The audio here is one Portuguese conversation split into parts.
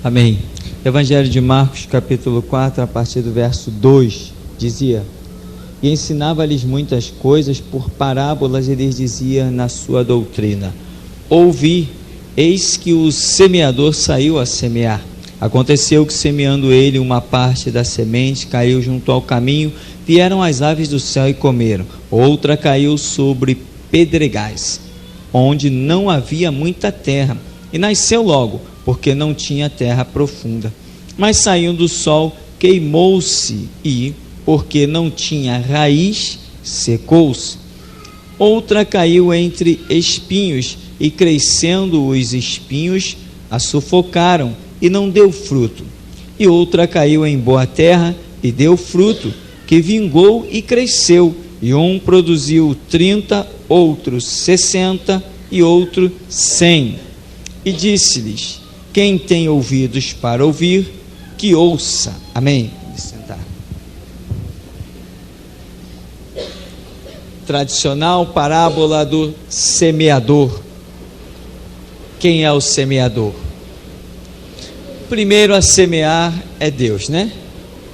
Amém. Evangelho de Marcos, capítulo 4, a partir do verso 2, dizia: e ensinava-lhes muitas coisas por parábolas, e lhes dizia na sua doutrina: ouvi, eis que o semeador saiu a semear. Aconteceu que, semeando ele, uma parte da semente caiu junto ao caminho, vieram as aves do céu e comeram. Outra caiu sobre pedregais, onde não havia muita terra, e nasceu logo, porque não tinha terra profunda. Mas saindo o sol, queimou-se e, porque não tinha raiz, secou-se. Outra caiu entre espinhos, e crescendo os espinhos, a sufocaram, e não deu fruto. E outra caiu em boa terra, e deu fruto, que vingou e cresceu, e um produziu 30, outro 60, e outro 100. E disse-lhes: quem tem ouvidos para ouvir, que ouça. Amém. Pode sentar. Tradicional parábola do semeador. Quem é o semeador? Primeiro a semear é Deus, né?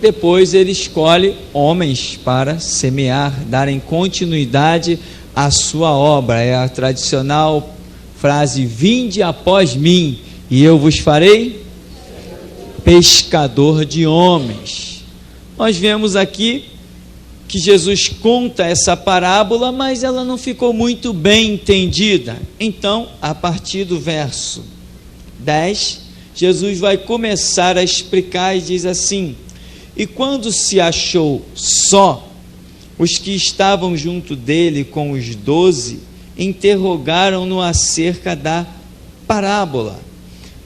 Depois ele escolhe homens para semear, darem continuidade à sua obra. É a tradicional frase: vinde após mim, e eu vos farei pescador de homens. Nós vemos aqui que Jesus conta essa parábola, mas ela não ficou muito bem entendida. Então, a partir do verso 10, Jesus vai começar a explicar e diz assim: e quando se achou só, os que estavam junto dele com os 12 interrogaram-no acerca da parábola.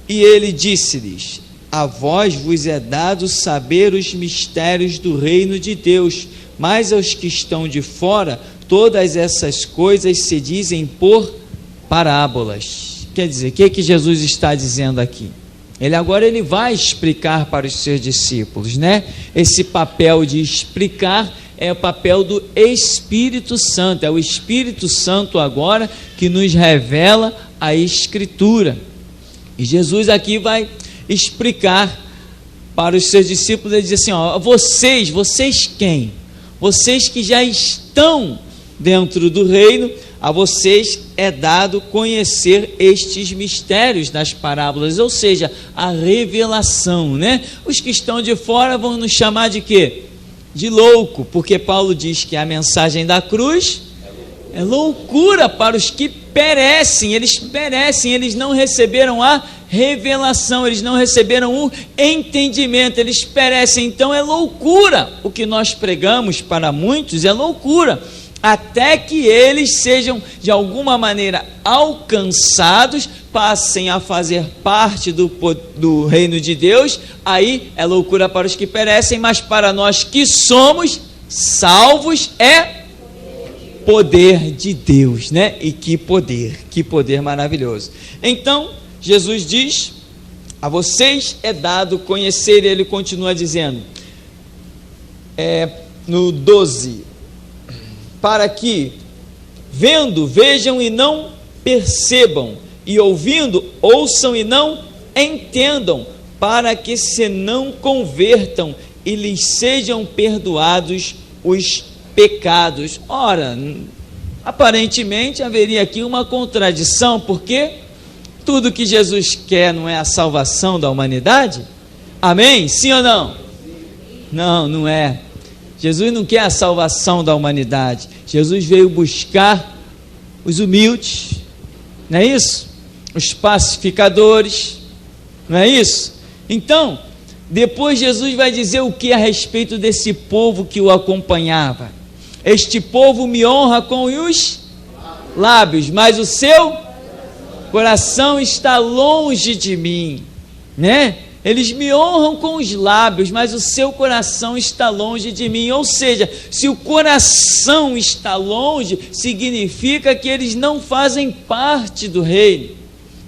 E ele disse-lhes: a vós vos é dado saber os mistérios do reino de Deus, mas aos que estão de fora, todas essas coisas se dizem por parábolas. Quer dizer, o que Jesus está dizendo aqui? Agora ele vai explicar para os seus discípulos, né? Esse papel de explicar é o papel do Espírito Santo. É o Espírito Santo agora que nos revela a Escritura. E Jesus aqui vai explicar para os seus discípulos. Ele diz assim: ó, vocês quem? Vocês que já estão dentro do reino, a vocês é dado conhecer estes mistérios das parábolas, ou seja, a revelação, né? Os que estão de fora vão nos chamar de quê? De louco, porque Paulo diz que a mensagem da cruz é loucura para os que perecem, eles não receberam a revelação, eles não receberam o entendimento, eles perecem. Então é loucura, o que nós pregamos para muitos é loucura, até que eles sejam de alguma maneira alcançados, passem a fazer parte do reino de Deus. Aí é loucura para os que perecem, mas para nós que somos salvos é poder de Deus, né? E que poder maravilhoso. Então Jesus diz: a vocês é dado conhecer, e ele continua dizendo, no 12, para que vendo, vejam e não percebam, e ouvindo, ouçam e não entendam, para que se não convertam e lhes sejam perdoados os pecados. Ora, aparentemente haveria aqui uma contradição, porque tudo que Jesus quer não é a salvação da humanidade? Amém? Sim ou não? Não, não é. Jesus não quer a salvação da humanidade. Jesus veio buscar os humildes, não é isso? Os pacificadores, não é isso? Então, depois Jesus vai dizer o que a respeito desse povo que o acompanhava? Este povo me honra com os lábios, mas o seu coração está longe de mim, né? Eles me honram com os lábios, mas o seu coração está longe de mim. Ou seja, se o coração está longe, significa que eles não fazem parte do reino.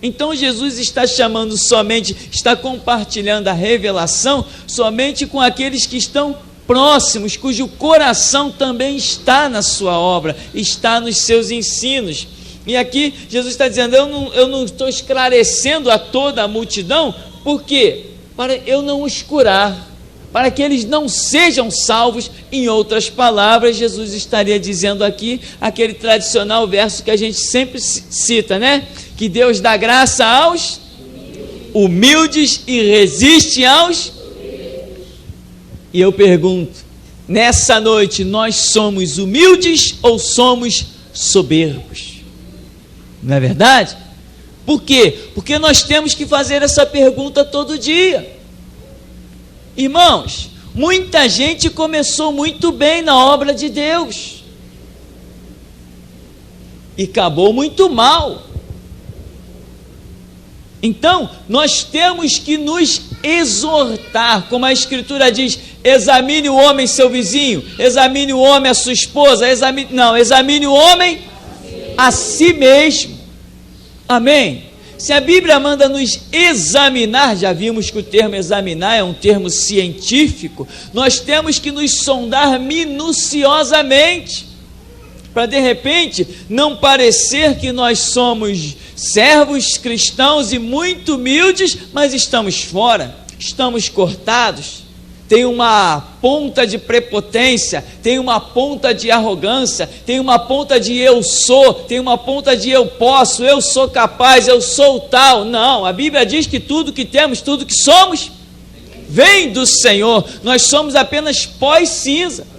Então Jesus está chamando somente, está compartilhando a revelação somente com aqueles que estão próximos, cujo coração também está na sua obra, está nos seus ensinos. E aqui Jesus está dizendo, eu não estou esclarecendo a toda a multidão, por quê? Para eu não os curar, para que eles não sejam salvos. Em outras palavras, Jesus estaria dizendo aqui, aquele tradicional verso que a gente sempre cita, né? Que Deus dá graça aos humildes e resiste aos... E eu pergunto, nessa noite, nós somos humildes ou somos soberbos? Não é verdade? Por quê? Porque nós temos que fazer essa pergunta todo dia. Irmãos, muita gente começou muito bem na obra de Deus e acabou muito mal. Então, nós temos que nos exortar, como a Escritura diz, examine o homem seu vizinho, examine o homem a sua esposa, examine o homem a si mesmo. Amém? Se a Bíblia manda nos examinar, já vimos que o termo examinar é um termo científico, nós temos que nos sondar minuciosamente, para de repente não parecer que nós somos servos cristãos e muito humildes, mas estamos fora, estamos cortados, tem uma ponta de prepotência, tem uma ponta de arrogância, tem uma ponta de eu sou, tem uma ponta de eu posso, eu sou capaz, eu sou tal. Não, a Bíblia diz que tudo que temos, tudo que somos, vem do Senhor, nós somos apenas pó e cinza.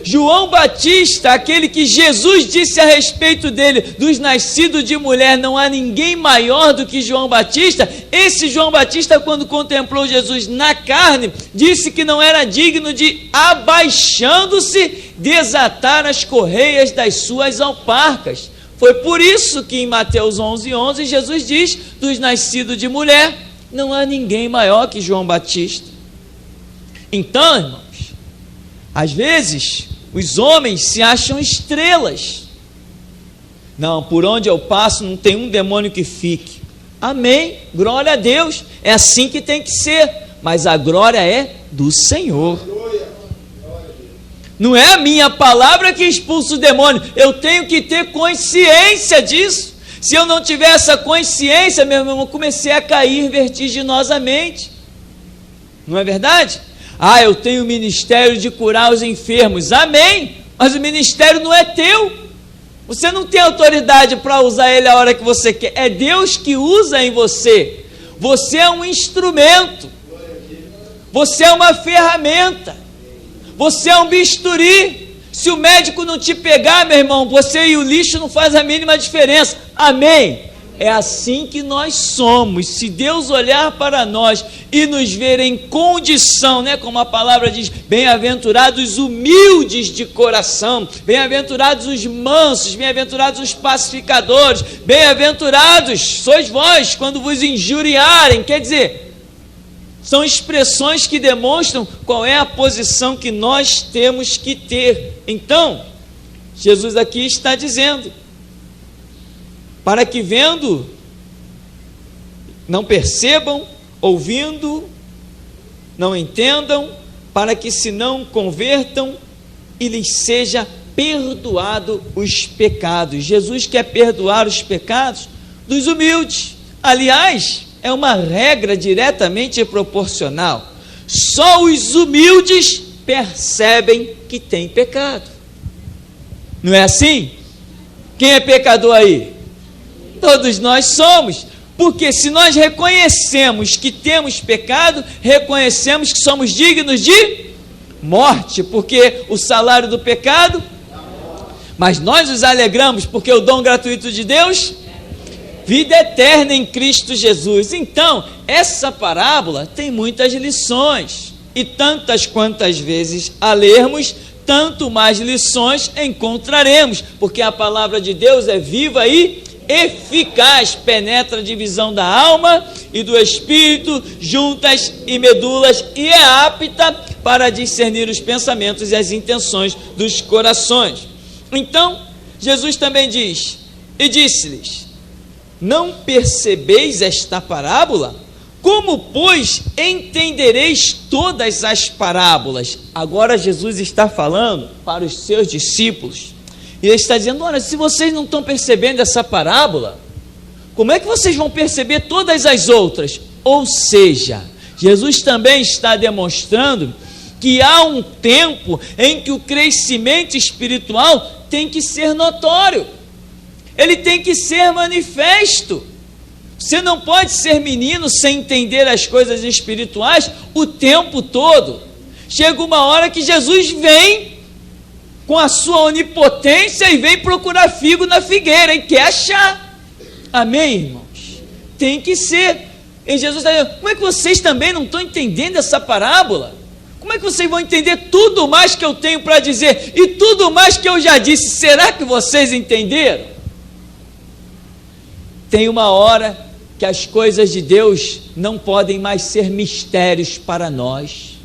João Batista, aquele que Jesus disse a respeito dele, dos nascidos de mulher, não há ninguém maior do que João Batista. Esse João Batista, quando contemplou Jesus na carne, disse que não era digno de, abaixando-se, desatar as correias das suas alparcas. Foi por isso que em Mateus 11:11, Jesus diz, dos nascidos de mulher, não há ninguém maior que João Batista. Então, irmãos, às vezes os homens se acham estrelas. Não, por onde eu passo não tem um demônio que fique. Amém, glória a Deus, é assim que tem que ser, mas a glória é do Senhor. Não é a minha palavra que expulsa o demônio, eu tenho que ter consciência disso. Se eu não tiver essa consciência, meu irmão, eu comecei a cair vertiginosamente. Não é verdade? Ah, eu tenho o ministério de curar os enfermos. Amém, mas o ministério não é teu. Você não tem autoridade para usar ele a hora que você quer. É Deus que usa em você. Você é um instrumento. Você é uma ferramenta. Você é um bisturi. Se o médico não te pegar, meu irmão, você e o lixo não faz a mínima diferença. Amém? É assim que nós somos. Se Deus olhar para nós e nos ver em condição, né, como a palavra diz, bem-aventurados humildes de coração, bem-aventurados os mansos, bem-aventurados os pacificadores, bem-aventurados sois vós quando vos injuriarem. Quer dizer, são expressões que demonstram qual é a posição que nós temos que ter. Então, Jesus aqui está dizendo, para que vendo, não percebam, ouvindo, não entendam, para que se não convertam e lhes seja perdoado os pecados. Jesus quer perdoar os pecados dos humildes. Aliás, é uma regra diretamente proporcional. Só os humildes percebem que tem pecado. Não é assim? Quem é pecador aí? Todos nós somos, porque se nós reconhecemos que temos pecado, reconhecemos que somos dignos de morte, porque o salário do pecado, mas nós nos alegramos, porque o dom gratuito de Deus, vida eterna em Cristo Jesus. Então, essa parábola tem muitas lições, e tantas quantas vezes a lermos, tanto mais lições encontraremos, porque a palavra de Deus é viva e eficaz, penetra a divisão da alma e do espírito, juntas e medulas, e é apta para discernir os pensamentos e as intenções dos corações. Então, Jesus também diz, e disse-lhes, não percebeis esta parábola? Como, pois, entendereis todas as parábolas? Agora Jesus está falando para os seus discípulos. E ele está dizendo, olha, se vocês não estão percebendo essa parábola, como é que vocês vão perceber todas as outras? Ou seja, Jesus também está demonstrando que há um tempo em que o crescimento espiritual tem que ser notório, ele tem que ser manifesto. Você não pode ser menino sem entender as coisas espirituais o tempo todo. Chega uma hora que Jesus vem com a sua onipotência e vem procurar figo na figueira e quer achar. Amém, irmãos? Tem que ser. E Jesus está dizendo, como é que vocês também não estão entendendo essa parábola? Como é que vocês vão entender tudo mais que eu tenho para dizer e tudo mais que eu já disse? Será que vocês entenderam? Tem uma hora que as coisas de Deus não podem mais ser mistérios para nós,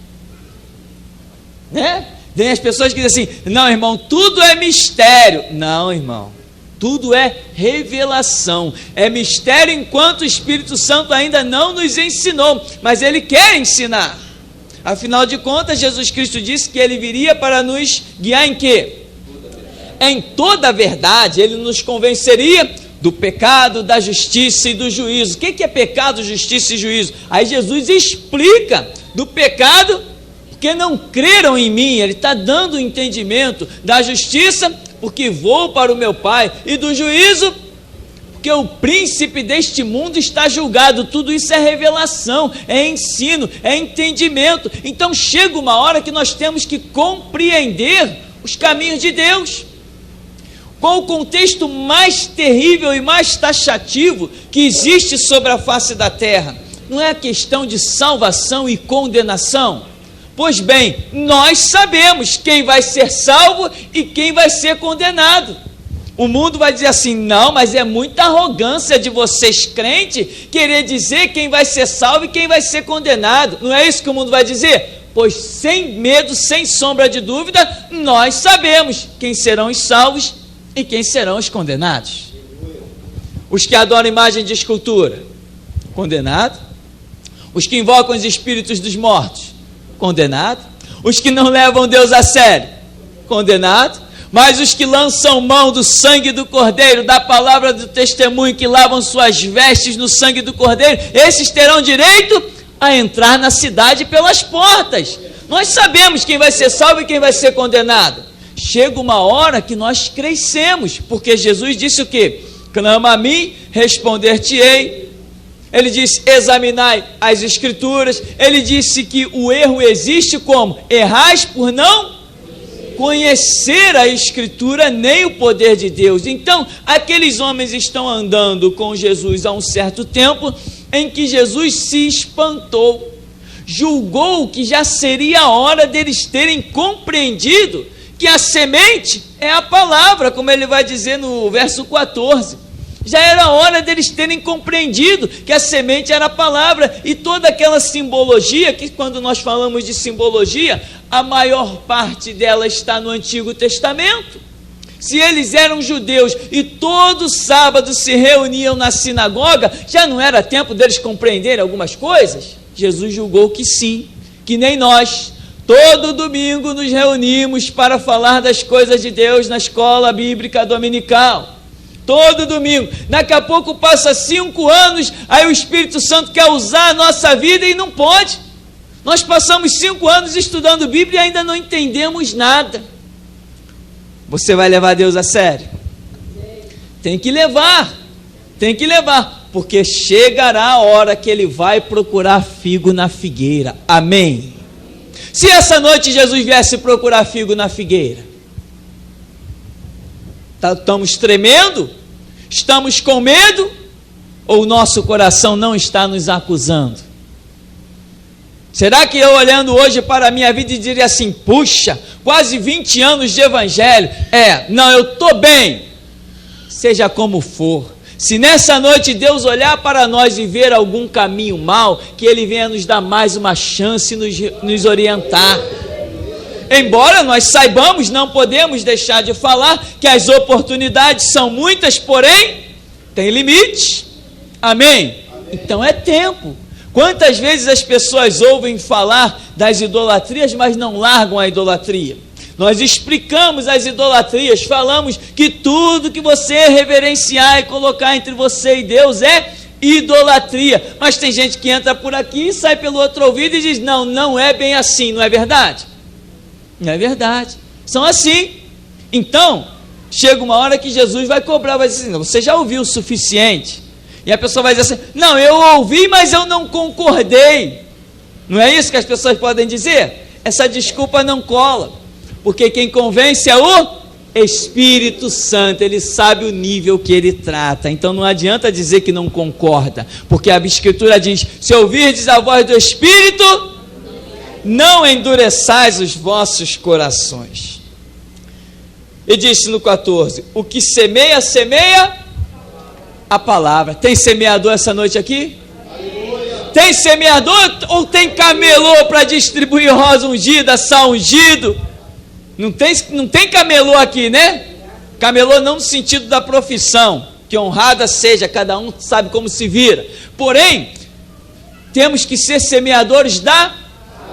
né? Tem as pessoas que dizem assim, não, irmão, tudo é mistério. Não, irmão, tudo é revelação. É mistério enquanto o Espírito Santo ainda não nos ensinou, mas Ele quer ensinar. Afinal de contas, Jesus Cristo disse que Ele viria para nos guiar em quê? Em toda a verdade. Ele nos convenceria do pecado, da justiça e do juízo. O que é pecado, justiça e juízo? Aí Jesus explica do pecado, porque não creram em mim. Ele está dando o entendimento da justiça, porque vou para o meu Pai, e do juízo, porque o príncipe deste mundo está julgado. Tudo isso é revelação, é ensino, é entendimento. Então chega uma hora que nós temos que compreender os caminhos de Deus. Qual o contexto mais terrível e mais taxativo que existe sobre a face da terra? Não é a questão de salvação e condenação? Pois bem, nós sabemos quem vai ser salvo e quem vai ser condenado. O mundo vai dizer assim, não, mas é muita arrogância de vocês crentes querer dizer quem vai ser salvo e quem vai ser condenado. Não é isso que o mundo vai dizer? Pois sem medo, sem sombra de dúvida, nós sabemos quem serão os salvos e quem serão os condenados. Os que adoram imagem de escultura, condenado. Os que invocam os espíritos dos mortos, condenado. Os que não levam Deus a sério, condenado. Mas os que lançam mão do sangue do Cordeiro, da palavra do testemunho, que lavam suas vestes no sangue do Cordeiro, esses terão direito a entrar na cidade pelas portas. Nós sabemos quem vai ser salvo e quem vai ser condenado. Chega uma hora que nós crescemos, porque Jesus disse o quê? Clama a mim, responder-te-ei. Ele disse, examinai as Escrituras. Ele disse que o erro existe como? Errais por não conhecer a Escritura, nem o poder de Deus. Então, aqueles homens estão andando com Jesus há um certo tempo, em que Jesus se espantou, julgou que já seria a hora deles terem compreendido que a semente é a palavra, como ele vai dizer no verso 14. Já era hora deles terem compreendido que a semente era a palavra, e toda aquela simbologia, que quando nós falamos de simbologia, a maior parte dela está no Antigo Testamento. Se eles eram judeus e todo sábado se reuniam na sinagoga, já não era tempo deles compreenderem algumas coisas? Jesus julgou que sim, que nem nós. Todo domingo nos reunimos para falar das coisas de Deus na escola bíblica dominical. Todo domingo. Daqui a pouco passa 5 anos, aí o Espírito Santo quer usar a nossa vida e não pode. Nós passamos 5 anos estudando Bíblia e ainda não entendemos nada. Você vai levar Deus a sério? Tem que levar, porque chegará a hora que Ele vai procurar figo na figueira. Amém? Se essa noite Jesus viesse procurar figo na figueira, estamos tremendo? Estamos com medo? Ou o nosso coração não está nos acusando? Será que eu, olhando hoje para a minha vida, diria assim, puxa, quase 20 anos de evangelho, não, eu estou bem. Seja como for, se nessa noite Deus olhar para nós e ver algum caminho mau, que Ele venha nos dar mais uma chance e nos orientar. Embora nós saibamos, não podemos deixar de falar que as oportunidades são muitas, porém, tem limite. Amém? Então é tempo. Quantas vezes as pessoas ouvem falar das idolatrias, mas não largam a idolatria? Nós explicamos as idolatrias, falamos que tudo que você reverenciar e colocar entre você e Deus é idolatria. Mas tem gente que entra por aqui e sai pelo outro ouvido e diz, não, não é bem assim, não é verdade? Não é verdade, são assim. Então, chega uma hora que Jesus vai cobrar, vai dizer assim, você já ouviu o suficiente? E a pessoa vai dizer assim, não, eu ouvi, mas eu não concordei. Não é isso que as pessoas podem dizer? Essa desculpa não cola. Porque quem convence é o Espírito Santo, ele sabe o nível que ele trata. Então não adianta dizer que não concorda, porque a Escritura diz, se ouvirdes a voz do Espírito, não endureçais os vossos corações. E disse no 14, o que semeia, semeia a palavra. Tem semeador essa noite aqui? Tem semeador ou tem camelô para distribuir rosa ungida, sal ungido? Não tem camelô aqui, né? Camelô não no sentido da profissão, que honrada seja, cada um sabe como se vira. Porém, temos que ser semeadores da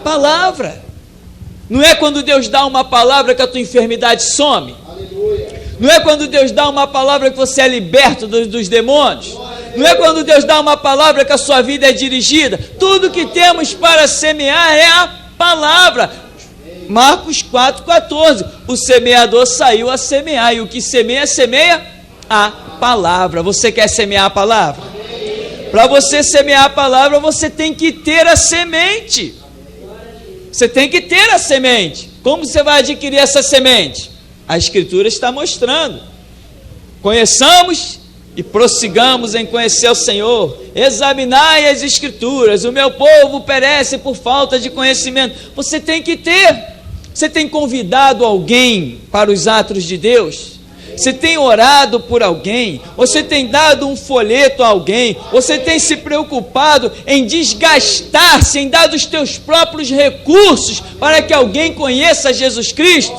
palavra. Não é quando Deus dá uma palavra que a tua enfermidade some. Não é quando Deus dá uma palavra que você é liberto dos demônios. Não é quando Deus dá uma palavra que a sua vida é dirigida. Tudo que temos para semear é a palavra. Marcos 4,14, o semeador saiu a semear, e o que semeia, semeia a palavra. Você quer semear a palavra? Para você semear a palavra, você tem que ter a semente. Você tem que ter a semente. Como você vai adquirir essa semente? A Escritura está mostrando. Conheçamos e prossigamos em conhecer o Senhor. Examinai as Escrituras, o meu povo perece por falta de conhecimento. Você tem que ter. Você tem convidado alguém para os atos de Deus? Você tem orado por alguém? Você tem dado um folheto a alguém? Você tem se preocupado em desgastar-se, em dar dos teus próprios recursos para que alguém conheça Jesus Cristo?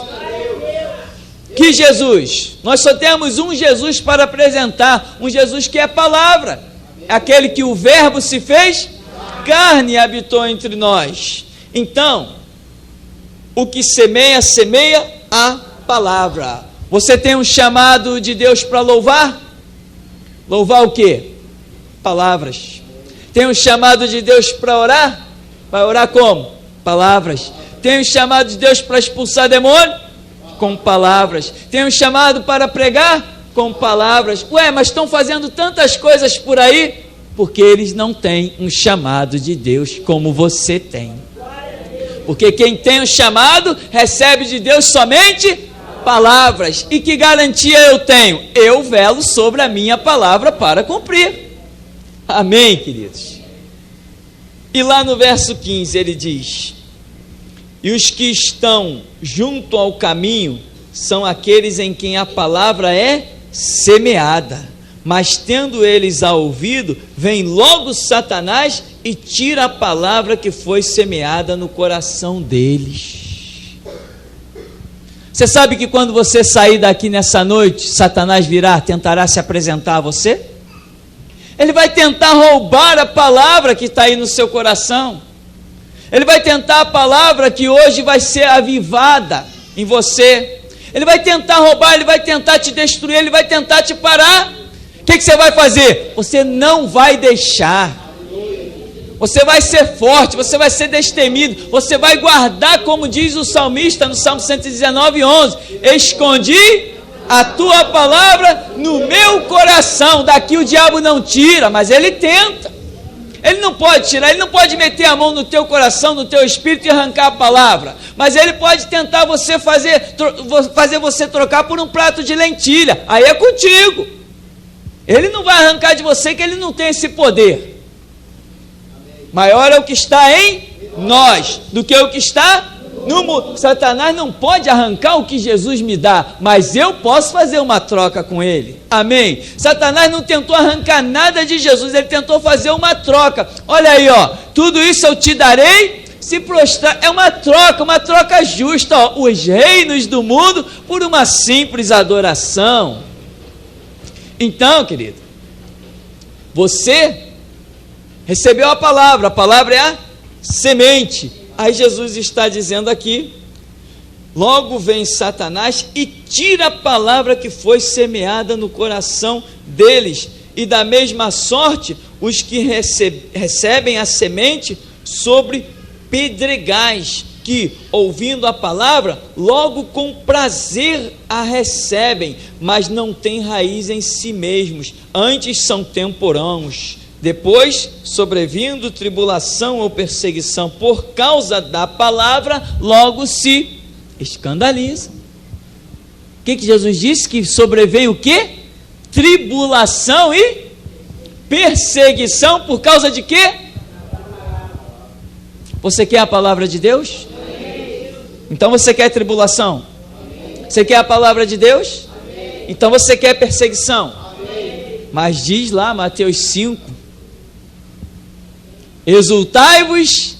Que Jesus? Nós só temos um Jesus para apresentar, um Jesus que é palavra, aquele que o verbo se fez carne e habitou entre nós. Então, o que semeia, semeia a palavra. Você tem um chamado de Deus para louvar? Louvar o quê? Palavras. Tem um chamado de Deus para orar? Vai orar como? Palavras. Tem um chamado de Deus para expulsar demônio? Com palavras. Tem um chamado para pregar? Com palavras. Ué, mas estão fazendo tantas coisas por aí? Porque eles não têm um chamado de Deus como você tem. Porque quem tem um chamado, recebe de Deus somente palavras. E que garantia eu tenho? Eu velo sobre a minha palavra para cumprir. Amém, queridos? E lá no verso 15 ele diz, e os que estão junto ao caminho são aqueles em quem a palavra é semeada, mas tendo eles a ouvido, vem logo Satanás e tira a palavra que foi semeada no coração deles. Você sabe que quando você sair daqui nessa noite, Satanás virá, tentará se apresentar a você? Ele vai tentar roubar a palavra que está aí no seu coração. Ele vai tentar a palavra que hoje vai ser avivada em você. Ele vai tentar roubar, ele vai tentar te destruir, ele vai tentar te parar. O que você vai fazer? Você não vai deixar. Você vai ser forte, você vai ser destemido, você vai guardar, como diz o salmista no Salmo 119:11, escondi a tua palavra no meu coração. Daqui o diabo não tira, mas ele tenta. Ele não pode tirar, ele não pode meter a mão no teu coração, no teu espírito e arrancar a palavra, mas ele pode tentar fazer você trocar por um prato de lentilha. Aí é contigo. Ele não vai arrancar de você, que ele não tem esse poder. Maior é o que está em nós do que o que está no mundo. Satanás não pode arrancar o que Jesus me dá, mas eu posso fazer uma troca com ele. Amém? Satanás não tentou arrancar nada de Jesus, ele tentou fazer uma troca. Olha aí, ó, tudo isso eu te darei se prostrar. É uma troca justa, ó, os reinos do mundo por uma simples adoração. Então, querido, você recebeu a palavra é a semente. Aí Jesus está dizendo aqui logo vem Satanás e tira a palavra que foi semeada no coração deles. E da mesma sorte, os que recebem a semente sobre pedregais, que, ouvindo a palavra, logo com prazer a recebem, mas não têm raiz em si mesmos, antes são temporãos. Depois, sobrevindo tribulação ou perseguição por causa da palavra, logo se escandalizam. O que Jesus disse? Que sobrevém o quê? Tribulação e perseguição por causa de quê? Você quer a palavra de Deus? Então você quer tribulação? Você quer a palavra de Deus? Então você quer perseguição? Mas diz lá Mateus 5: exultai-vos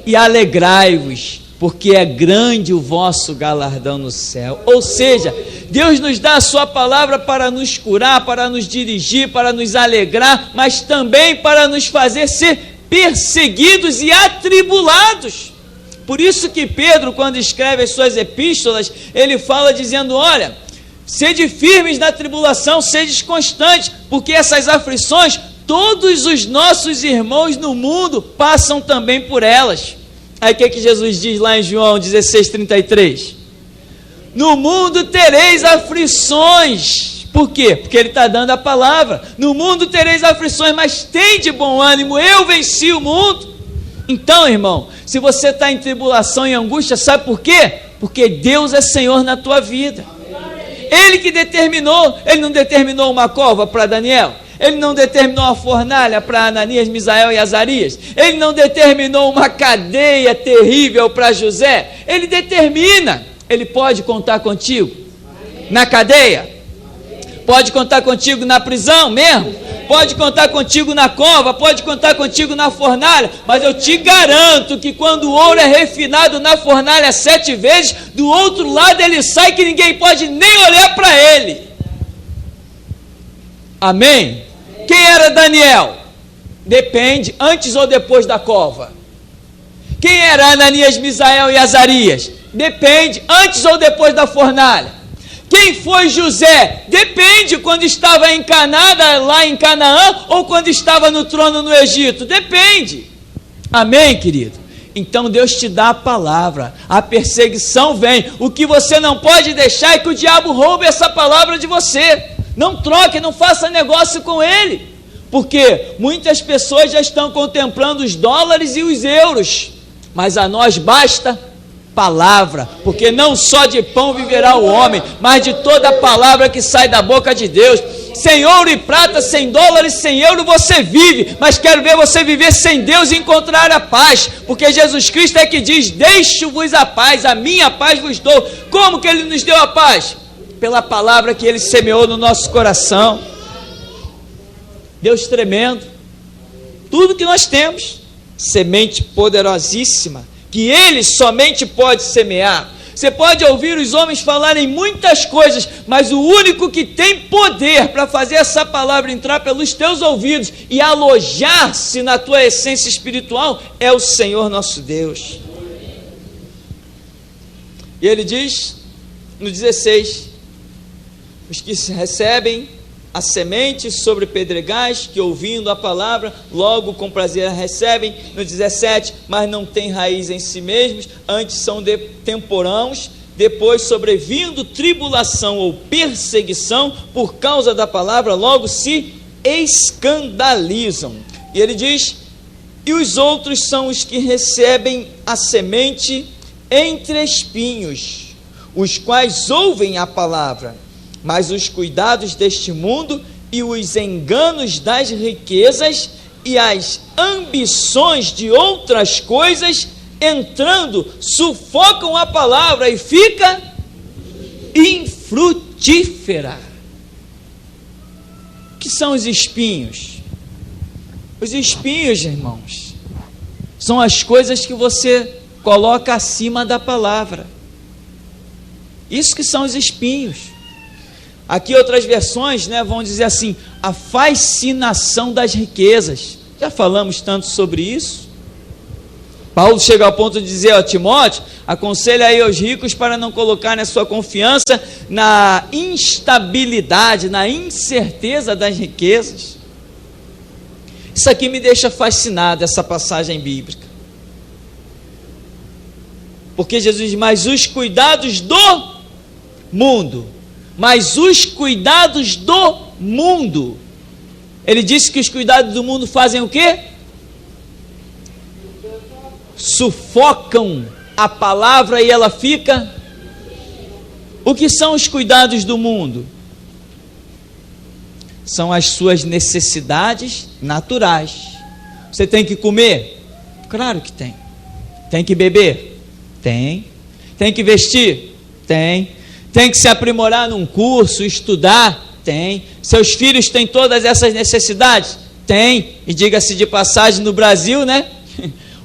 e alegrai-vos, porque é grande o vosso galardão no céu. Ou seja, Deus nos dá a sua palavra para nos curar, para nos dirigir, para nos alegrar, mas também para nos fazer ser perseguidos e atribulados. Por isso que Pedro, quando escreve as suas epístolas, ele fala dizendo: olha, sede firmes na tribulação, sede constantes, porque essas aflições, todos os nossos irmãos no mundo passam também por elas. Aí o que Jesus diz lá em João 16:33? No mundo tereis aflições. Por quê? Porque ele está dando a palavra. No mundo tereis aflições, mas tem de bom ânimo, eu venci o mundo. Então, irmão, se você está em tribulação e angústia, sabe por quê? Porque Deus é Senhor na tua vida. Ele que determinou. Ele não determinou uma cova para Daniel? Ele não determinou uma fornalha para Ananias, Misael e Azarias? Ele não determinou uma cadeia terrível para José? Ele determina. Ele pode contar contigo na cadeia? Pode contar contigo na prisão mesmo? Pode contar contigo na cova, pode contar contigo na fornalha, mas eu te garanto que quando o ouro é refinado na fornalha 7 vezes, do outro lado ele sai que ninguém pode nem olhar para ele. Amém? Quem era Daniel? Depende, antes ou depois da cova. Quem era Ananias, Misael e Azarias? Depende, antes ou depois da fornalha. Quem foi José? Depende, quando estava encanada lá em Canaã ou quando estava no trono no Egito. Depende. Amém, querido? Então Deus te dá a palavra, a perseguição vem. O que você não pode deixar é que o diabo roube essa palavra de você. Não troque, não faça negócio com ele, porque muitas pessoas já estão contemplando os dólares e os euros, mas a nós basta palavra, porque não só de pão viverá o homem, mas de toda a palavra que sai da boca de Deus. Sem ouro e prata, sem dólares, sem euro você vive, mas quero ver você viver sem Deus e encontrar a paz, porque Jesus Cristo é que diz: deixo-vos a paz, a minha paz vos dou. Como que Ele nos deu a paz? Pela palavra que Ele semeou no nosso coração. Deus tremendo, tudo que nós temos, semente poderosíssima, que Ele somente pode semear. Você pode ouvir os homens falarem muitas coisas, mas o único que tem poder para fazer essa palavra entrar pelos teus ouvidos e alojar-se na tua essência espiritual é o Senhor nosso Deus. E Ele diz no 16: os que recebem a semente sobre pedregais, que ouvindo a palavra, logo com prazer a recebem. No 17, mas não tem raiz em si mesmos, antes são temporãos. Depois, sobrevindo tribulação ou perseguição por causa da palavra, logo se escandalizam. E ele diz: e os outros são os que recebem a semente entre espinhos, os quais ouvem a palavra, mas os cuidados deste mundo e os enganos das riquezas e as ambições de outras coisas, entrando, sufocam a palavra e fica infrutífera. O que são os espinhos? Os espinhos, irmãos, são as coisas que você coloca acima da palavra. Isso que são os espinhos. Aqui outras versões, vão dizer assim: a fascinação das riquezas. Já falamos tanto sobre isso. Paulo chega ao ponto de dizer a Timóteo: Aconselha aí aos ricos para não colocarem a sua confiança na instabilidade, na incerteza das riquezas. Isso aqui me deixa fascinado, essa passagem bíblica. Porque Jesus diz, mas os cuidados do mundo, ele disse que os cuidados do mundo fazem o quê? Sufocam a palavra e ela fica... O que são os cuidados do mundo? São as suas necessidades naturais. Você tem que comer? Claro que tem. Tem que beber? Tem. Tem que vestir? Tem. Tem que se aprimorar num curso, estudar? Tem. Seus filhos têm todas essas necessidades? Tem. E diga-se de passagem, no Brasil, né?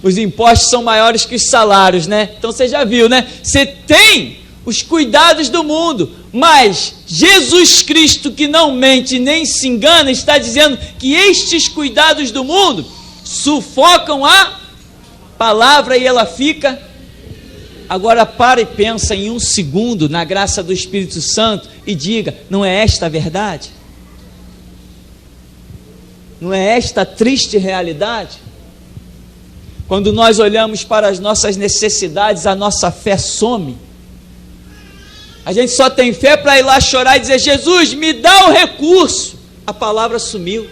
Os impostos são maiores que os salários, né? Então você já viu, né? Você tem os cuidados do mundo, mas Jesus Cristo, que não mente nem se engana, está dizendo que estes cuidados do mundo sufocam a palavra e ela fica... Agora para e pensa em um segundo na graça do Espírito Santo e diga, não é esta a verdade? Não é esta a triste realidade? Quando nós olhamos para as nossas necessidades, a nossa fé some. A gente só tem fé para ir lá chorar e dizer, Jesus, me dá o recurso. A palavra sumiu.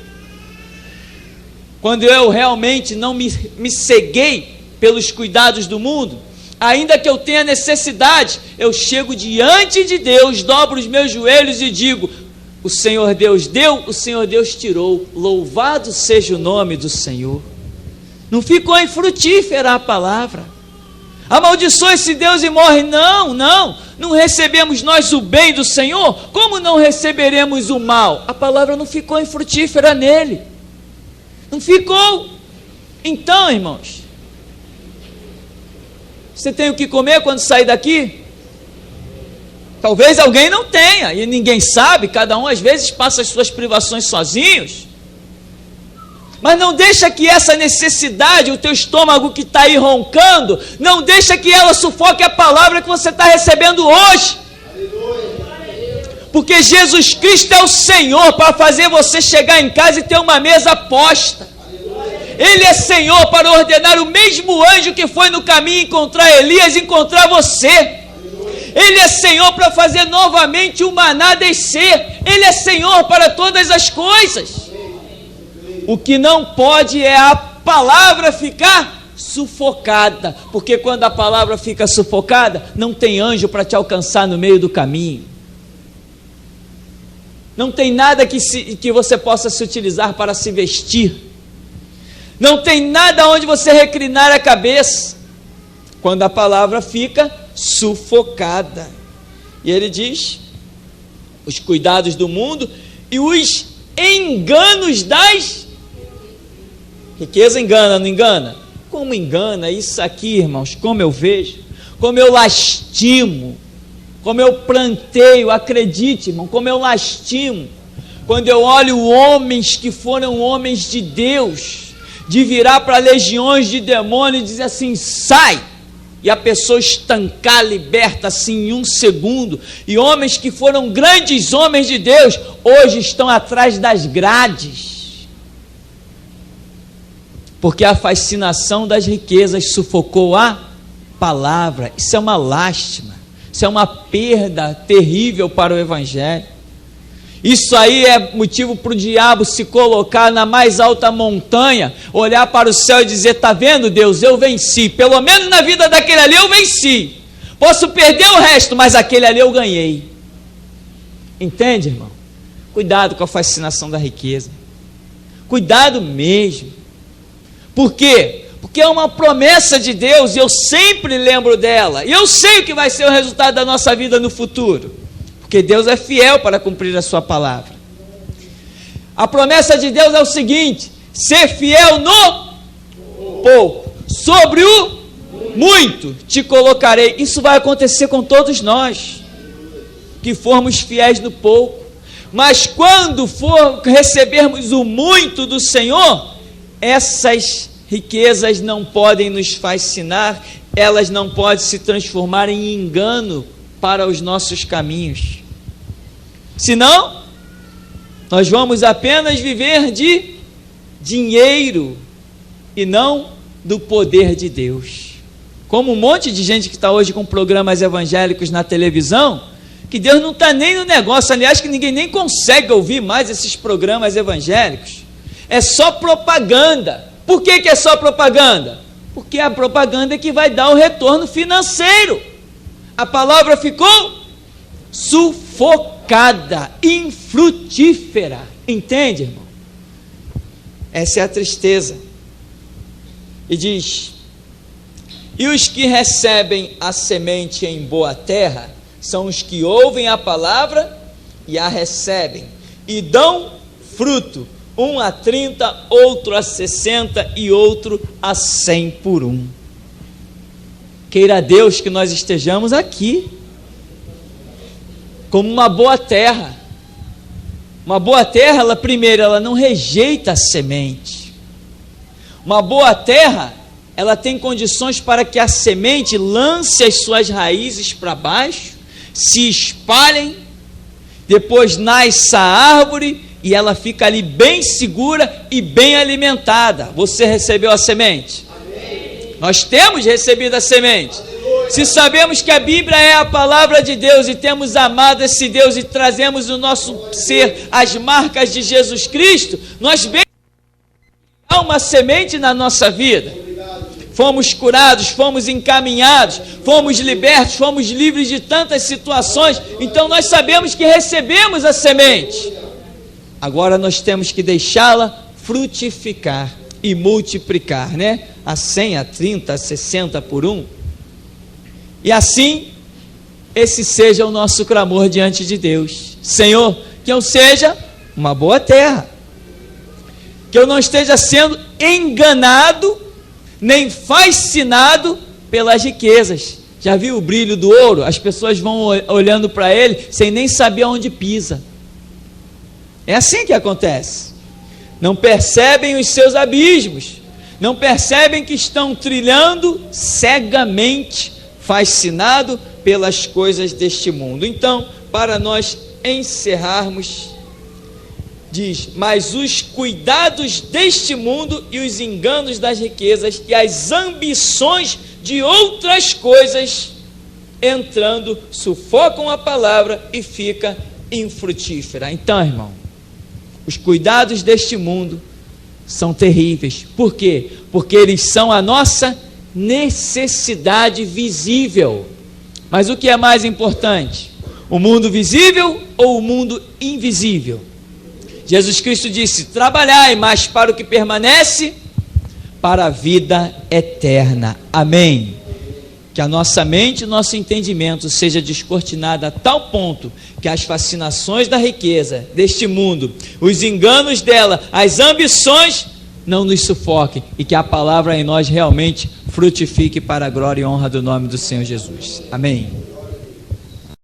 Quando eu realmente não me ceguei pelos cuidados do mundo, ainda que eu tenha necessidade, eu chego diante de Deus, dobro os meus joelhos e digo, o Senhor Deus deu, o Senhor Deus tirou, louvado seja o nome do Senhor. Não ficou infrutífera a palavra. Amaldiçoa esse Deus e morre. Não recebemos nós o bem do Senhor, como não receberemos o mal? A palavra não ficou infrutífera nele. Não ficou. Então, irmãos, você tem o que comer quando sair daqui? Talvez alguém não tenha, e ninguém sabe, cada um às vezes passa as suas privações sozinhos. Mas não deixa que essa necessidade, o teu estômago que está aí roncando, não deixa que ela sufoque a palavra que você está recebendo hoje. Porque Jesus Cristo é o Senhor para fazer você chegar em casa e ter uma mesa posta. Ele é Senhor para ordenar o mesmo anjo que foi no caminho encontrar Elias, encontrar você. Ele é Senhor para fazer novamente o maná descer. Ele é Senhor para todas as coisas. O que não pode é a palavra ficar sufocada, porque quando a palavra fica sufocada, não tem anjo para te alcançar no meio do caminho. Não tem nada que você possa se utilizar para se vestir. Não tem nada onde você reclinar a cabeça, quando a palavra fica sufocada. E ele diz, os cuidados do mundo e os enganos das... Riqueza engana, não engana? Como engana? Isso aqui, irmãos, como eu vejo, como eu lastimo, como eu planteio, acredite, irmão, como eu lastimo, quando eu olho homens que foram homens de Deus, de virar para legiões de demônios e dizer assim, sai, e a pessoa estancar, liberta assim em um segundo, e homens que foram grandes homens de Deus, hoje estão atrás das grades, porque a fascinação das riquezas sufocou a palavra. Isso é uma lástima, isso é uma perda terrível para o Evangelho. Isso aí é motivo para o diabo se colocar na mais alta montanha, olhar para o céu e dizer, está vendo Deus, eu venci, pelo menos na vida daquele ali eu venci, posso perder o resto, mas aquele ali eu ganhei. Entende, irmão? Cuidado com a fascinação da riqueza, cuidado mesmo. Por quê? Porque é uma promessa de Deus e eu sempre lembro dela. E eu sei o que vai ser o resultado da nossa vida no futuro. Porque Deus é fiel para cumprir a sua palavra. A promessa de Deus é o seguinte, ser fiel no pouco, sobre o muito te colocarei. Isso vai acontecer com todos nós, que formos fiéis no pouco. Mas quando for recebermos o muito do Senhor, essas riquezas não podem nos fascinar, elas não podem se transformar em engano para os nossos caminhos. Senão, nós vamos apenas viver de dinheiro e não do poder de Deus. Como um monte de gente que está hoje com programas evangélicos na televisão, que Deus não está nem no negócio, aliás, que ninguém nem consegue ouvir mais esses programas evangélicos. É só propaganda. Por que é só propaganda? Porque a propaganda é que vai dar o retorno financeiro. A palavra ficou sufocada, infrutífera. Entende, irmão? Essa é a tristeza. E diz: e os que recebem a semente em boa terra são os que ouvem a palavra e a recebem, e dão fruto, um a 30, outro a 60 e outro a 100 por um. Queira Deus que nós estejamos aqui como uma boa terra. Uma boa terra, ela não rejeita a semente. Uma boa terra, ela tem condições para que a semente lance as suas raízes para baixo, se espalhem, depois nasce a árvore e ela fica ali bem segura e bem alimentada. Você recebeu a semente? Amém. Nós temos recebido a semente. Aleluia. Se sabemos que a Bíblia é a palavra de Deus e temos amado esse Deus e trazemos no nosso ser as marcas de Jesus Cristo, nós bem há uma semente na nossa vida. Fomos curados, fomos encaminhados, fomos libertos, fomos livres de tantas situações. Então nós sabemos que recebemos a semente. Agora nós temos que deixá-la frutificar e multiplicar, né? A 100, a 30, a 60 por um. E assim, esse seja o nosso clamor diante de Deus. Senhor, que eu seja uma boa terra, que eu não esteja sendo enganado, nem fascinado pelas riquezas. Já viu o brilho do ouro? As pessoas vão olhando para ele sem nem saber onde pisa. É assim que acontece. Não percebem os seus abismos, não percebem que estão trilhando cegamente, fascinado pelas coisas deste mundo. Então, para nós encerrarmos, diz: mas os cuidados deste mundo e os enganos das riquezas e as ambições de outras coisas, entrando, sufocam a palavra e fica infrutífera. Então, irmão, os cuidados deste mundo são terríveis. Por quê? Porque eles são a nossa necessidade visível. Mas o que é mais importante? O mundo visível ou o mundo invisível? Jesus Cristo disse: trabalhai, mas para o que permanece, para a vida eterna. Amém. Que a nossa mente e nosso entendimento seja descortinado a tal ponto que as fascinações da riqueza deste mundo, os enganos dela, as ambições, não nos sufoquem, e que a palavra em nós realmente frutifique para a glória e honra do nome do Senhor Jesus. Amém.